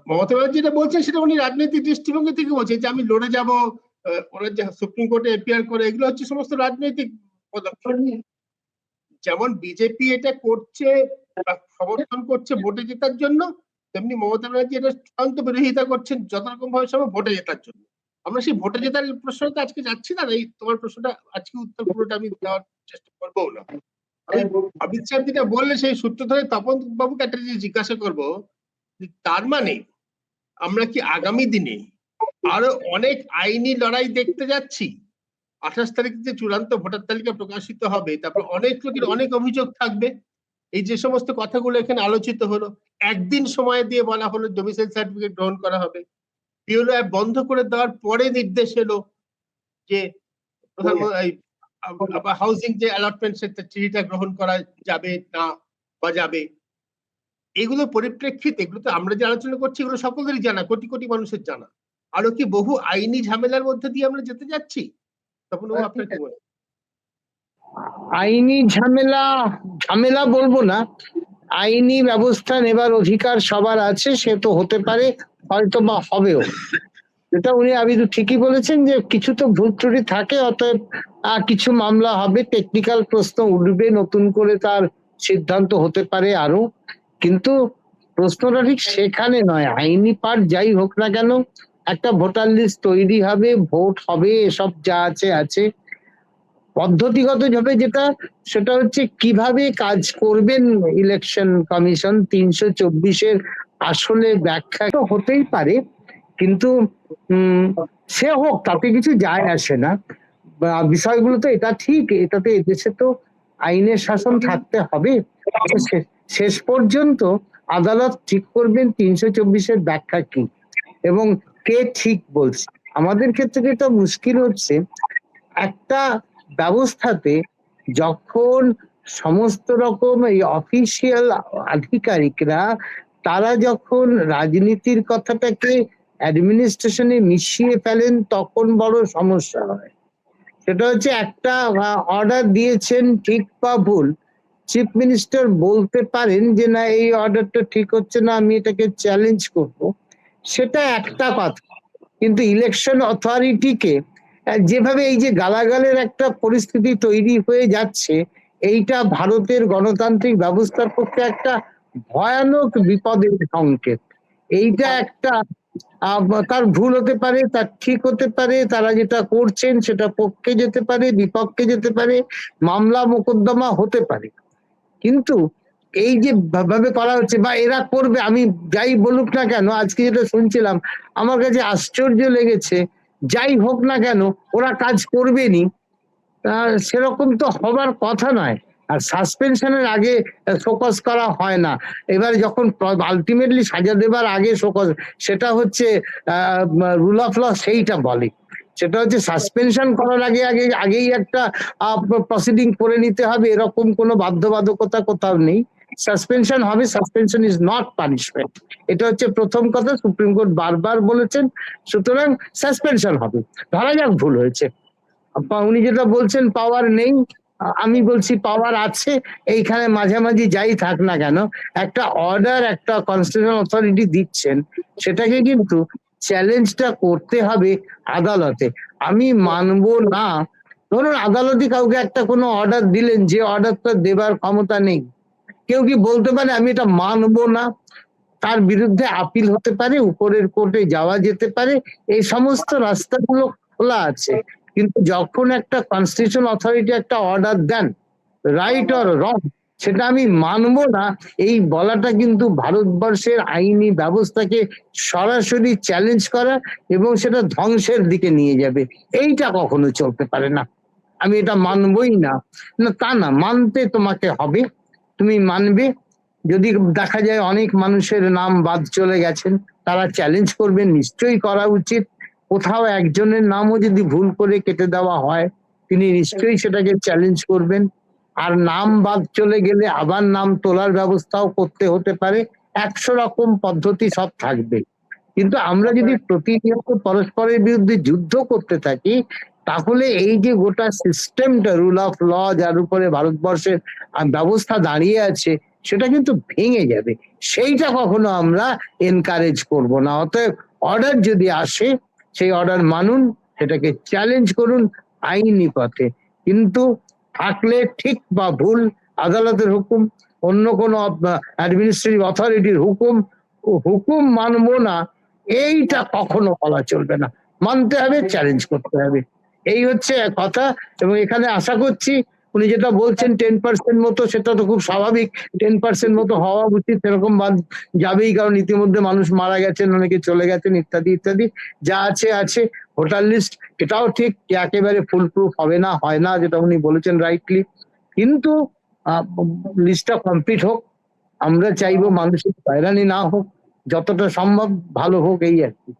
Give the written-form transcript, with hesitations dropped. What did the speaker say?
মমতা ব্যানার্জি যেটা বলছেন সেটা উনি রাজনৈতিক দৃষ্টিভঙ্গি থেকে বলছেন যে আমি লড়ে যাব, ওরা যে সুপ্রিম কোর্টে এপিয়ার করে, এগুলো হচ্ছে সমস্ত রাজনৈতিক পদক্ষেপ। যেমন বিজেপি এটা করছে বা সমর্থন করছে ভোটে জেতার জন্য, তেমনি মমতা ব্যানার্জি এটা চূড়ান্ত বিরোধিতা করছেন যত রকম ভাবে সব ভোটে জেতার জন্য। আমরা সেই ভোটে জেতার প্রশ্নটা আজকে যাচ্ছি না, এই তোমার প্রশ্নটা আজকে উত্তর পুরোটা আমি দেওয়ার চেষ্টা করবো না। আমি অমিত শাহ যেটা বললে সেই সূত্র ধরে তপন বাবুকে একটা জিনিস জিজ্ঞাসা করবো, তার মানে আমরা কি আগামী দিনে আরো অনেক আইনি লড়াই দেখতে যাচ্ছি? 28 তারিখ যে চূড়ান্ত ভোটার তালিকা প্রকাশিত হবে, তারপর অনেক লোকের অনেক অভিযোগ থাকবে। এই যে সমস্ত কথাগুলো এখানে আলোচিত হলো, একদিন সময় দিয়ে বলা হলো ডোমিসাইল সার্টিফিকেট গ্রহণ করা হবে, পিওলো অ্যাপ বন্ধ করে দেওয়ার পরে নির্দেশ এলো যে প্রধানমন্ত্রী হাউজিং যে অ্যালটমেন্ট সেটা চিঠিটা গ্রহণ করা যাবে না বা যাবে। এগুলো পরিপ্রেক্ষিতে, এগুলো তো আমরা যে আলোচনা করছি এগুলো সকলেরই জানা, কোটি কোটি মানুষের জানা। আরো কি বহু আইনি ঝামেলার মধ্যে দিয়ে আমরা যেতে যাচ্ছি? তখন আপনার কি মনে হয়? আইনি ঝামেলা, ঝামেলা বলবো না, আইনি ব্যবস্থা নেবার অধিকার সবার আছে, সে তো হতে পারে, হয়তো বা হবেও। এটা উনি আবিদু ঠিকই বলেছেন যে কিছু তো ভুল ত্রুটি থাকে, অতএব কিছু মামলা হবে, টেকনিক্যাল প্রশ্ন উঠবে, নতুন করে তার সিদ্ধান্ত হতে পারে আরো। কিন্তু প্রশ্নটা ঠিক সেখানে নয়। আইনি পার্ট যাই হোক না কেন, একটা ভোটার লিস্ট তৈরি হবে, ভোট হবে, এসব যা আছে আছে। পদ্ধতিগত ভাবে যেটা, সেটা হচ্ছে কিভাবে কাজ করবেন ইলেকশন কমিশন। 324-এর আসলে ব্যাখ্যা তো হতেই পারে, কিন্তু সে হোক, তাতে কিছু যায় আসে না। বিষয়গুলো তো এটা ঠিক, এটাতে এদেশে তো আইনের শাসন থাকতে হবে। শেষ পর্যন্ত আদালত ঠিক করবেন 324-এর ব্যাখ্যা কি এবং কে ঠিক বলছে। আমাদের ক্ষেত্রে যেটা মুশকিল হচ্ছে, একটা ব্যবস্থাতে যখন সমস্ত রকম এই অফিসিয়াল আধিকারিকরা তারা যখন রাজনীতির কথাটাকে অ্যাডমিনিস্ট্রেশনে মিশিয়ে ফেলেন, তখন বড় সমস্যা হয়। সেটা হচ্ছে একটা অর্ডার দিয়েছেন ঠিক বা ভুল, চিফ মিনিস্টার বলতে পারেন যে না, এই অর্ডারটা ঠিক হচ্ছে না, আমি এটাকে চ্যালেঞ্জ করব, সেটা একটা কথা। কিন্তু ইলেকশন অথরিটিকে যেভাবে এই যে গালাগালের একটা পরিস্থিতি তৈরি হয়ে যাচ্ছে, এইটা ভারতের গণতান্ত্রিক ব্যবস্থার পক্ষে একটা ভয়ানক বিপদের সংকেত। এইটা একটা তার ভুল হতে পারে, তার ঠিক হতে পারে, তারা যেটা করছেন সেটা পক্ষে যেতে পারে, বিপক্ষে যেতে পারে, মামলা মোকদ্দমা হতে পারে। কিন্তু এই যে ভাবে করা হচ্ছে বা এরা করবে, আমি যাই বলুক না কেন, আজকে যেটা শুনছিলাম আমার কাছে আশ্চর্য লেগেছে, যাই হোক না কেন ওরা কাজ করবেনি, সেরকম তো হবার কথা নয়। আর সাসপেনশনের আগে ফোকাস করা হয় না, এবার যখন আলটিমেটলি সাজা দেবার আগে ফোকাস, সেটা হচ্ছে রুল অফ ল, সেইটা বলে। সেটা হচ্ছে সাসপেনশন করার আগেই একটা প্রসিডিং করে নিতে হবে, এরকম কোনো বাধ্যবাধকতা কোথাও নেই। সাসপেনশন হবে, সাসপেনশন ইজ নট পানিশমেন্ট, এটা হচ্ছে প্রথম কথা, সুপ্রিম কোর্ট বারবার বলেছেন। সুতরাং সাসপেনশন হবে। ধরা যাক ভুল হয়েছে, উনি যেটা বলছেন পাওয়ার নেই, আমি বলছি পাওয়ার আছে। এইখানে মাঝামাঝি যাই থাক না কেন, একটা অর্ডার একটা কনস্টিটিউশনাল অথরিটি দিচ্ছেন, সেটাকে কিন্তু চ্যালেঞ্জটা করতে হবে আদালতে। আমি মানবো না, ধরুন আদালতে কাউকে একটা কোনো অর্ডার দিলেন, যে অর্ডারটা দেবার ক্ষমতা নেই, কেউ কি বলতে পারে আমি এটা মানবো না? তার বিরুদ্ধে আপিল হতে পারে, উপরের কোর্টে যাওয়া যেতে পারে, এই সমস্ত রাস্তাগুলো খোলা আছে। কিন্তু যখন একটা কনস্টিটিউশন অথরিটি একটা অর্ডার দেন, রাইট অর রং, সেটা আমি মানবো না, এই বলাটা কিন্তু ভারতবর্ষের আইনি ব্যবস্থাকে সরাসরি চ্যালেঞ্জ করা এবং সেটা ধ্বংসের দিকে নিয়ে যাবে। এইটা কখনো চলতে পারে না, আমি এটা মানবই না। না তা না, মানতে তোমাকে হবে, তুমি মানবে। যদি দেখা যায় অনেক মানুষের নাম বাদ চলে গেছেন, তারা চ্যালেঞ্জ করবেন, নিশ্চয়ই করা উচিত। কোথাও একজনের নামও যদি ভুল করে কেটে দেওয়া হয়, তিনি নিশ্চয়ই সেটাকে চ্যালেঞ্জ করবেন। আর নাম বাদ চলে গেলে আবার নাম তোলার ব্যবস্থাও করতে হতে পারে। 100 রকম পদ্ধতি সব থাকবে। কিন্তু আমরা যদি প্রতিনিয়ত পরস্পরের বিরুদ্ধে যুদ্ধ করতে থাকি, তাহলে এই যে গোটা সিস্টেমটা, রুল অফ ল, যার উপরে ভারতবর্ষের ব্যবস্থা দাঁড়িয়ে আছে, সেটা কিন্তু ভেঙে যাবে, সেইটা কখনো আমরা এনকারেজ করব না। অতএব অর্ডার যদি আসে সেই অর্ডার মানুন, সেটাকে চ্যালেঞ্জ করুন আইনি পথে, কিন্তু থাকলে ঠিক বা ভুল আদালতের হুকুম, অন্য কোনো অ্যাডমিনিস্ট্রেটিভ অথরিটির হুকুম মানবো না, এইটা কখনো বলা চলবে না। মানতে হবে, চ্যালেঞ্জ করতে হবে, এই হচ্ছে কথা। এবং এখানে আশা করছি উনি যেটা বলছেন 10% মতো, সেটা তো খুব স্বাভাবিক, 10% মতো হওয়া উচিত, সেরকম যাবেই, কারণ ইতিমধ্যে মানুষ মারা গেছেন, অনেকে চলে গেছেন, ইত্যাদি ইত্যাদি। যা আছে আছে। ভোটার লিস্ট এটাও ঠিক একেবারে ফুল প্রুফ হবে না, হয় না, যেটা উনি বলেছেন রাইটলি, কিন্তু লিস্টটা কমপ্লিট হোক। আমরা চাইবো মানুষের হয়রানি না হোক, যতটা সম্ভব ভালো হোক, এই আর কি।